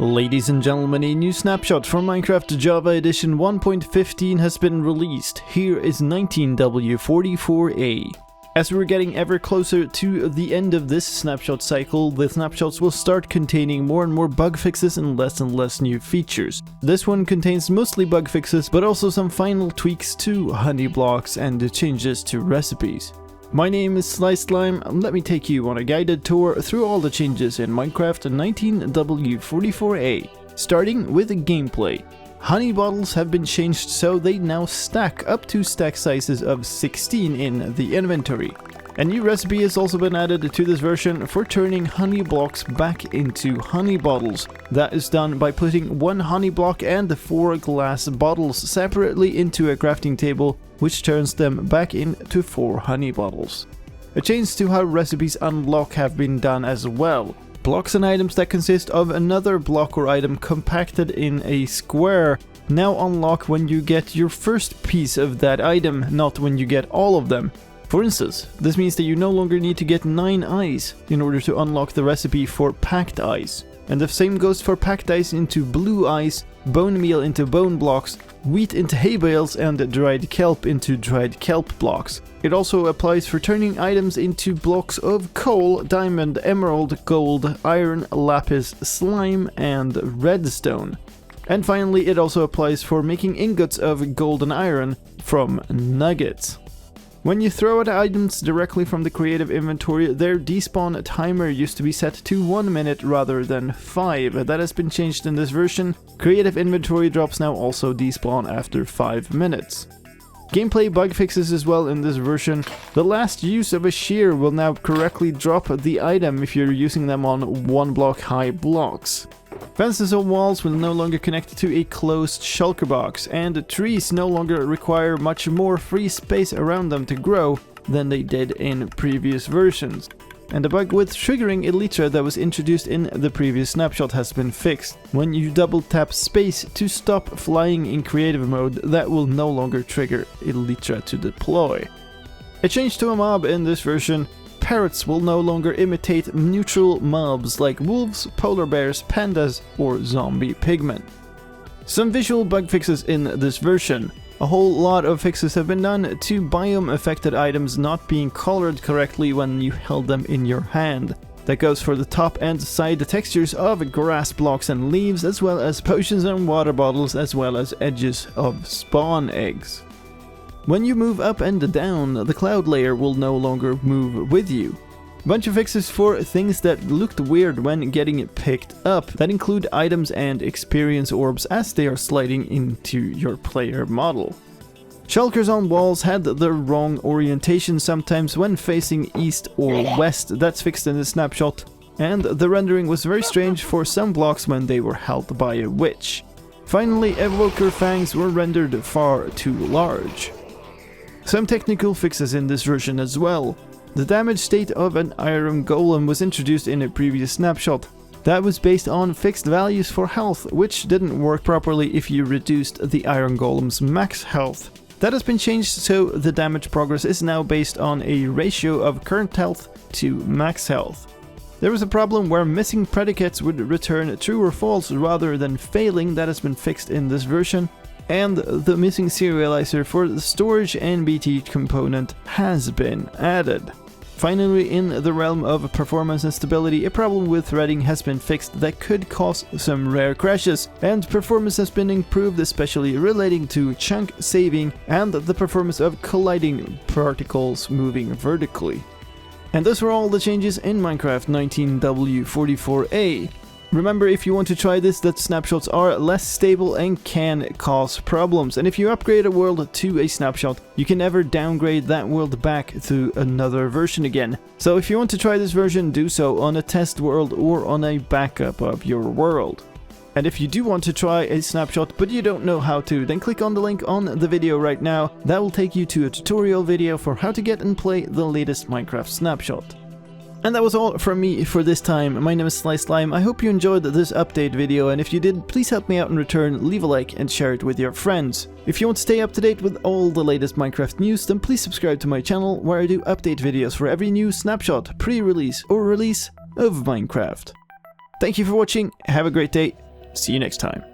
Ladies and gentlemen, a new snapshot for Minecraft Java Edition 1.15 has been released. Here is 19w44a. As we're getting ever closer to the end of this snapshot cycle, the snapshots will start containing more and more bug fixes and less new features. This one contains mostly bug fixes, but also some final tweaks to honey blocks and changes to recipes. My name is slicedlime, let me take you on a guided tour through all the changes in Minecraft 19w44a, starting with gameplay. Honey bottles have been changed so they now stack up to stack sizes of 16 in the inventory. A new recipe has also been added to this version for turning honey blocks back into honey bottles. That is done by putting 1 honey block and 4 glass bottles separately into a crafting table, which turns them back into 4 honey bottles. A change to how recipes unlock have been done as well. Blocks and items that consist of another block or item compacted in a square now unlock when you get your first piece of that item, not when you get all of them. For instance, this means that you no longer need to get 9 eyes in order to unlock the recipe for packed eyes. And the same goes for packed eyes into blue eyes, bone meal into bone blocks, wheat into hay bales, and dried kelp into dried kelp blocks. It also applies for turning items into blocks of coal, diamond, emerald, gold, iron, lapis, slime, and redstone. And finally, it also applies for making ingots of gold and iron from nuggets. When you throw out items directly from the creative inventory, their despawn timer used to be set to 1 minute rather than 5. That has been changed in this version. Creative inventory drops now also despawn after 5 minutes. Gameplay bug fixes as well in this version. The last use of a shear will now correctly drop the item if you're using them on 1 block high blocks. Fences or walls will no longer connect to a closed shulker box, and trees no longer require much more free space around them to grow than they did in previous versions. And the bug with triggering elytra that was introduced in the previous snapshot has been fixed. When you double tap space to stop flying in creative mode, that will no longer trigger elytra to deploy. A change to a mob in this version. Parrots will no longer imitate neutral mobs like wolves, polar bears, pandas, or zombie pigmen. Some visual bug fixes in this version. A whole lot of fixes have been done to biome affected items not being colored correctly when you held them in your hand. That goes for the top and side textures of grass blocks and leaves, as well as potions and water bottles, as well as edges of spawn eggs. When you move up and down, the cloud layer will no longer move with you. Bunch of fixes for things that looked weird when getting picked up, that include items and experience orbs as they are sliding into your player model. Shulkers on walls had the wrong orientation sometimes when facing east or west. That's fixed in the snapshot. And the rendering was very strange for some blocks when they were held by a witch. Finally, evoker fangs were rendered far too large. Some technical fixes in this version as well. The damage state of an iron golem was introduced in a previous snapshot. That was based on fixed values for health, which didn't work properly if you reduced the iron golem's max health. That has been changed so the damage progress is now based on a ratio of current health to max health. There was a problem where missing predicates would return true or false rather than failing. That has been fixed in this version. And the missing serializer for the storage NBT component has been added. Finally, in the realm of performance and stability, a problem with threading has been fixed that could cause some rare crashes, and performance has been improved, especially relating to chunk saving and the performance of colliding particles moving vertically. And those were all the changes in Minecraft 19w44a. Remember, if you want to try this, that snapshots are less stable and can cause problems. And if you upgrade a world to a snapshot, you can never downgrade that world back to another version again. So if you want to try this version, do so on a test world or on a backup of your world. And if you do want to try a snapshot but you don't know how to, then click on the link on the video right now. That will take you to a tutorial video for how to get and play the latest Minecraft snapshot. And that was all from me for this time. My name is slicedlime. I hope you enjoyed this update video, and if you did, please help me out in return, leave a like and share it with your friends. If you want to stay up to date with all the latest Minecraft news, then please subscribe to my channel where I do update videos for every new snapshot, pre-release or release of Minecraft. Thank you for watching, have a great day, See you next time.